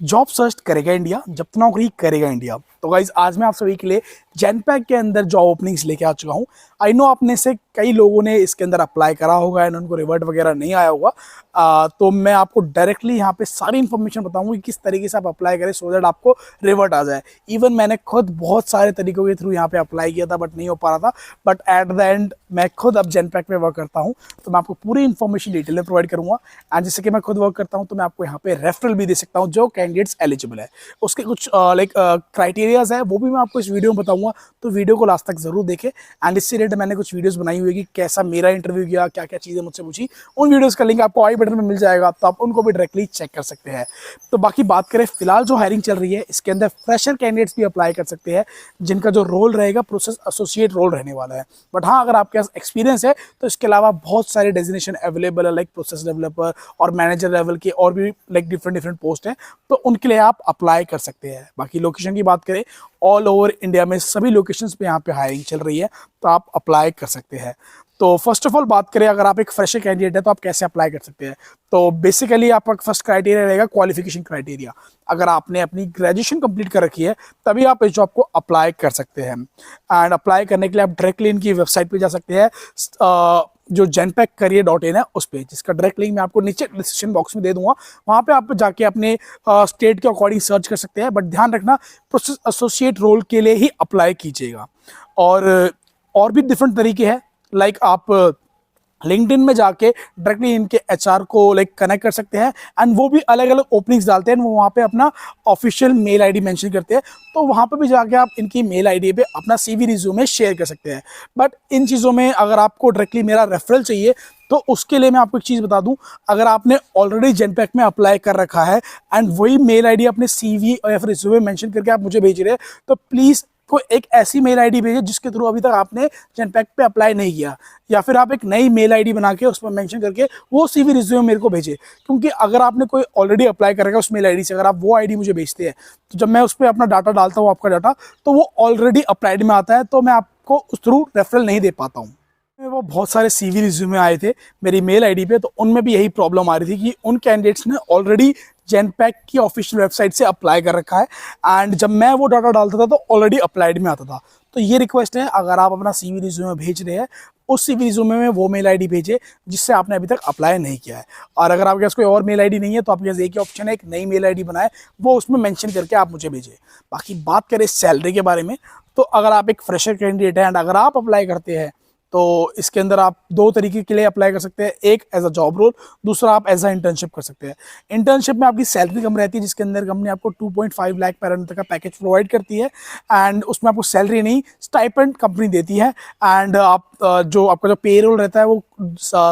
Job search करेगा India जब तो नौकरी करेगा इंडिया। तो गाइज आज मैं आप सभी के लिए जेनपैक के अंदर जॉब ओपनिंग्स लेके आ चुका हूँ। आई नो आपने से कई लोगों ने इसके अंदर अप्लाई करा होगा एंड उनको रिवर्ट वगैरह नहीं आया होगा। तो मैं आपको डायरेक्टली यहाँ पे सारी इन्फॉर्मेशन बताऊंगा कि किस तरीके से आप अप्लाई करें सो दैट आपको रिवर्ट आ जाए। इवन मैंने खुद बहुत सारे तरीकों के थ्रू यहाँ पे अप्लाई किया था बट नहीं हो पा रहा था। बट एट द एंड मैं खुद अब जेनपैक में वर्क करता हूँ तो मैं आपको पूरी इन्फॉर्मेशन डिटेल में प्रोवाइड करूँगा। एंड जैसे कि मैं खुद वर्क करता हूँ तो मैं आपको यहाँ पे रेफरल भी दे सकता हूँ जो कैंडिडेट्स एलिजिबल है। उसके कुछ क्राइटेरियाज है वो भी मैं आपको इस वीडियो में बताऊंगा, तो वीडियो को लास्ट तक जरूर देखें। एंड इससे रिलेटेड मैंने कुछ वीडियोस बनाई हुई है कि कैसा मेरा इंटरव्यू गया, क्या क्या चीज़ें मुझसे पूछी, उन वीडियोस का लिंक आपको आई बटन में मिल जाएगा, तो आप उनको भी डायरेक्टली चेक कर सकते हैं। तो बाकी बात करें फिलहाल जो हायरिंग चल रही है इसके अंदर फ्रेशर कैंडिडेट्स भी अप्लाई कर सकते हैं जिनका जो रोल रहेगा प्रोसेस एसोसिएट रोल रहने वाला है। बट हाँ, अगर आपके पास एक्सपीरियंस है तो इसके अलावा बहुत सारे डेजिग्नेशन अवेलेबल है लाइक प्रोसेस डेवलपर और मैनेजर लेवल के और भी लाइक डिफरेंट पोस्ट हैं, तो उनके लिए आप अप्लाई कर सकते हैं। बाकी लोकेशन की बात करें, ऑल ओवर इंडिया में सभी लोकेशंस पे यहाँ पे हायरिंग चल रही है, तो आप अप्लाई कर सकते हैं। तो फर्स्ट ऑफ ऑल बात करें, अगर आप एक फ्रेशर कैंडिडेट है तो आप कैसे अप्लाई कर सकते हैं। तो बेसिकली आपका फर्स्ट क्राइटेरिया रहेगा क्वालिफिकेशन क्राइटेरिया। अगर आपने अपनी ग्रेजुएशन कंप्लीट कर रखी है तभी आप इस जॉब को अप्लाई कर सकते हैं। एंड अप्लाई करने के लिए आप डायरेक्टली इनकी वेबसाइट पे जा सकते हैं, जो genpackcareer.in है उस पर, जिसका डायरेक्ट लिंक मैं आपको नीचे डिस्क्रिप्शन बॉक्स में दे दूंगा। वहाँ पे आप जाके अपने स्टेट के अकॉर्डिंग सर्च कर सकते हैं, बट ध्यान रखना प्रोसेस एसोसिएट रोल के लिए ही अप्लाई कीजिएगा। और भी डिफरेंट तरीके हैं, लाइक आप लिंक्डइन में जाके डायरेक्टली इनके एचआर को लाइक कनेक्ट कर सकते हैं एंड वो भी अलग अलग ओपनिंग्स डालते हैं। वो वहाँ पे अपना ऑफिशियल मेल आईडी मेंशन करते हैं, तो वहाँ पे भी जाके आप इनकी मेल आईडी पे अपना सीवी रिज्यूमे शेयर कर सकते हैं। बट इन चीज़ों में अगर आपको डायरेक्टली मेरा रेफरल चाहिए तो उसके लिए मैं आपको एक चीज़ बता दूं, अगर आपने ऑलरेडी जेनपैक में अप्लाई कर रखा है एंड वही मेल आईडी अपने सीवी या फिर रिज्यूमे मेंशन करके आप मुझे भेज रहे हैं, तो प्लीज़ को एक ऐसी मेल आईडी भेजें जिसके थ्रू अभी तक आपने जेनपैक पे अप्लाई नहीं किया, या फिर आप एक नई मेल आईडी बना के उस पर मेंशन करके वो सीवी रिज्यूमे मेरे को भेजें। क्योंकि अगर आपने कोई ऑलरेडी अप्लाई कर रखा है उस मेल आईडी से, अगर आप वो आईडी मुझे भेजते हैं तो जब मैं उस पर अपना डाटा डालता हूँ, आपका डाटा, तो वो ऑलरेडी अप्लाइड में आता है, तो मैं आपको उस थ्रू रेफरल नहीं दे पाता हूँ। वो बहुत सारे सीवी रिज्यूमे आए थे मेरी मेल आईडी पे, तो उनमें भी यही प्रॉब्लम आ रही थी कि उन कैंडिडेट्स ने ऑलरेडी जेनपैक की ऑफिशियल वेबसाइट से अप्लाई कर रखा है एंड जब मैं वो डाटा डालता था तो ऑलरेडी अप्लाइड में आता था। तो ये रिक्वेस्ट है, अगर आप अपना सीवी रिज्यूमे भेज रहे हैं उस सीवी रिज्यूमे में वो मेल आईडी भेजें जिससे आपने अभी तक अप्लाई नहीं किया है। और अगर आपके पास कोई और मेल आईडी नहीं है तो आपके पास एक ही ऑप्शन है, एक नई मेल आईडी बनाए, वो उसमें मेंशन करके आप मुझे भेजें। बाकी बात करें सैलरी के बारे में, तो अगर आप एक फ्रेशर कैंडिडेट है एंड अगर आप अप्लाई करते हैं तो इसके अंदर आप दो तरीके के लिए अप्लाई कर सकते हैं, एक एज अ जॉब रोल, दूसरा आप एज अ इंटर्नशिप कर सकते हैं। इंटर्नशिप में आपकी सैलरी कम रहती है, जिसके अंदर कंपनी आपको 2.5 लाख पर एनम तक का पैकेज प्रोवाइड करती है एंड उसमें आपको सैलरी नहीं स्टाइपेंड कंपनी देती है। एंड आप जो आपका जो पेरोल रहता है वो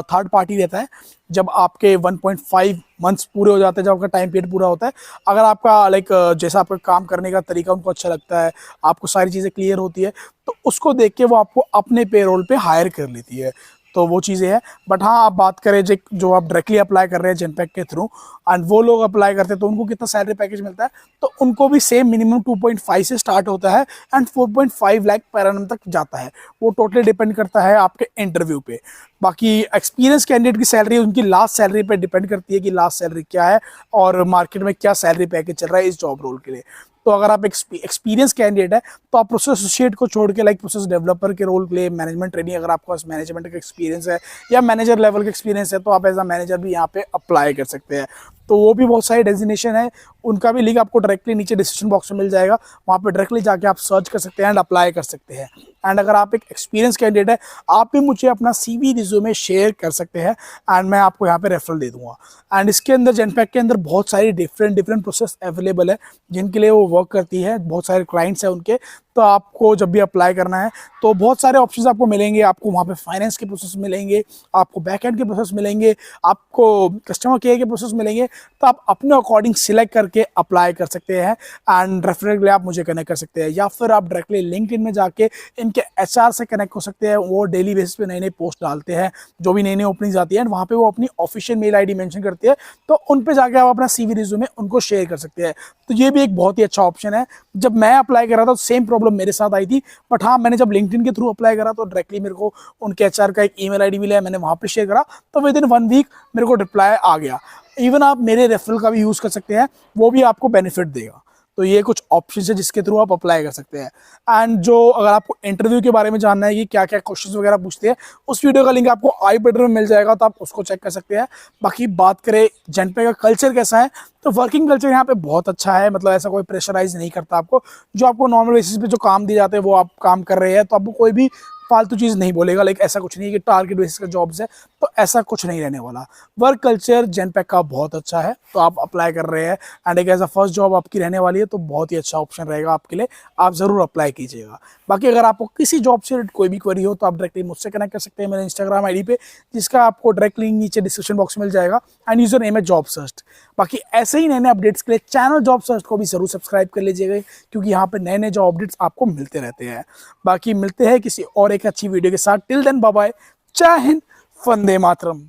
थर्ड पार्टी रहता है। जब आपके 1.5 मंथ्स पूरे हो जाते हैं, जब आपका टाइम पीरियड पूरा होता है, अगर आपका लाइक जैसा आपका काम करने का तरीका उनको अच्छा लगता है, आपको सारी चीज़ें क्लियर होती है, तो उसको देख के वो आपको अपने पेरोल पे हायर कर लेती है। तो वो चीज़ें हैं। बट हाँ, आप बात करें जो आप डायरेक्टली अप्लाई कर रहे हैं जेनपैक के थ्रू एंड वो लोग अप्लाई करते हैं तो उनको कितना सैलरी पैकेज मिलता है, तो उनको भी सेम मिनिमम 2.5 से स्टार्ट होता है एंड 4.5 लाख पर एनम तक जाता है। वो टोटली डिपेंड करता है आपके इंटरव्यू पे। बाकी एक्सपीरियंस कैंडिडेट की सैलरी उनकी लास्ट सैलरी पे डिपेंड करती है कि लास्ट सैलरी क्या है और मार्केट में क्या सैलरी पैकेज चल रहा है इस जॉब रोल के लिए। तो अगर आप एक्सपीरियंस कैंडिडेट है तो आप प्रोसेस एसोसिएट को छोड़ के लाइक प्रोसेस डेवलपर के रोल के लिए मैनेजमेंट ट्रेनिंग, अगर आपके पास मैनेजमेंट का एक्सपीरियंस है या मैनेजर लेवल का एक्सपीरियंस है तो आप एज अ मैनेजर भी यहाँ पे अप्लाई कर सकते हैं। तो वो भी बहुत सारे डेजिग्नेशन है, उनका भी लिंक आपको डायरेक्टली नीचे डिस्क्रिप्शन बॉक्स में मिल जाएगा। वहाँ पे डायरेक्टली जाके आप सर्च कर सकते हैं एंड अप्लाई कर सकते हैं। एंड अगर आप एक एक्सपीरियंस कैंडिडेट है, आप भी मुझे अपना सीवी रिज्यूमे शेयर कर सकते हैं एंड मैं आपको यहाँ पे रेफरल दे दूंगा। एंड इसके अंदर जेनपैक के अंदर बहुत सारी डिफरेंट प्रोसेस अवेलेबल है जिनके लिए वो वर्क करती है, बहुत सारे क्लाइंट्स हैं उनके। तो आपको जब भी अप्लाई करना है तो बहुत सारे ऑप्शंस आपको मिलेंगे। आपको वहाँ पे फाइनेंस के प्रोसेस मिलेंगे, आपको बैकएंड के प्रोसेस मिलेंगे, आपको कस्टमर केयर के प्रोसेस मिलेंगे। तो आप अपने अकॉर्डिंग सिलेक्ट करके अप्लाई कर सकते हैं एंड रेफरल के लिए आप मुझे कनेक्ट कर सकते हैं, या फिर आप डायरेक्टली लिंक्डइन में जाके इनके एचआर से कनेक्ट हो सकते हैं। वो डेली बेसिस पे नई नई पोस्ट डालते हैं, जो भी नई नई ओपनिंग्स आती है वहाँ पे वो अपनी ऑफिशियल मेल आईडी मेंशन करती है, तो उन पे जाके आप अपना सीवी रिज्यूमे उनको शेयर कर सकते हैं। तो ये भी एक बहुत ही अच्छा ऑप्शन है। जब मैं अप्लाई कर रहा था सेम प्रॉब्लम प्रॉब्लम मेरे साथ आई थी, बट हाँ मैंने जब लिंक्डइन के थ्रू अप्लाई करा तो डायरेक्टली मेरे को उनके एचआर का एक ईमेल आईडी मिला, मैंने वहाँ पे शेयर करा तो विद इन 1 वीक मेरे को रिप्लाई आ गया। इवन आप मेरे रेफरल का भी यूज़ कर सकते हैं, वो भी आपको बेनिफिट देगा। तो ये कुछ ऑप्शन है जिसके थ्रू आप अप्लाई कर सकते हैं। एंड जो अगर आपको इंटरव्यू के बारे में जानना है कि क्या क्या क्वेश्चंस वगैरह पूछते हैं, उस वीडियो का लिंक आपको आई बटन में मिल जाएगा, तो आप उसको चेक कर सकते हैं। बाकी बात करें जेनपेक का कल्चर कैसा है, तो वर्किंग कल्चर यहाँ पे बहुत अच्छा है। मतलब ऐसा कोई प्रेशराइज नहीं करता आपको, जो आपको नॉर्मल बेसिस पे जो काम दिए जाते हैं वो आप काम कर रहे हैं, तो आपको कोई भी फालतू चीज़ नहीं बोलेगा। लाइक ऐसा कुछ नहीं है कि टारगेट बेसिस का जॉब्स है, तो ऐसा कुछ नहीं रहने वाला। वर्क कल्चर जेनपेक का बहुत अच्छा है, तो आप अप्लाई कर रहे हैं एंड एक ऐसा फर्स्ट जॉब आपकी रहने वाली है, तो बहुत ही अच्छा ऑप्शन रहेगा आपके लिए, आप ज़रूर अप्लाई कीजिएगा। बाकी अगर आपको किसी जॉब से कोई भी क्वेरी हो तो आप डायरेक्टली मुझसे कनेक्ट कर सकते हैं मेरे इंस्टाग्राम आईडी पे, जिसका आपको डायरेक्ट लिंक नीचे डिस्क्रिप्शन बॉक्स में मिल जाएगा, एंड यूजर नेम है जॉब सर्च। बाकी ऐसे ही नए नए अपडेट्स के लिए चैनल जॉब सर्च को भी जरूर सब्सक्राइब कर लीजिएगा, क्योंकि यहाँ पे नए नए जॉब अपडेट्स आपको मिलते रहते हैं। बाकी मिलते हैं किसी और एक अच्छी वीडियो के साथ। टिल देन बाय बाय, जय हिंद, वंदे मातरम।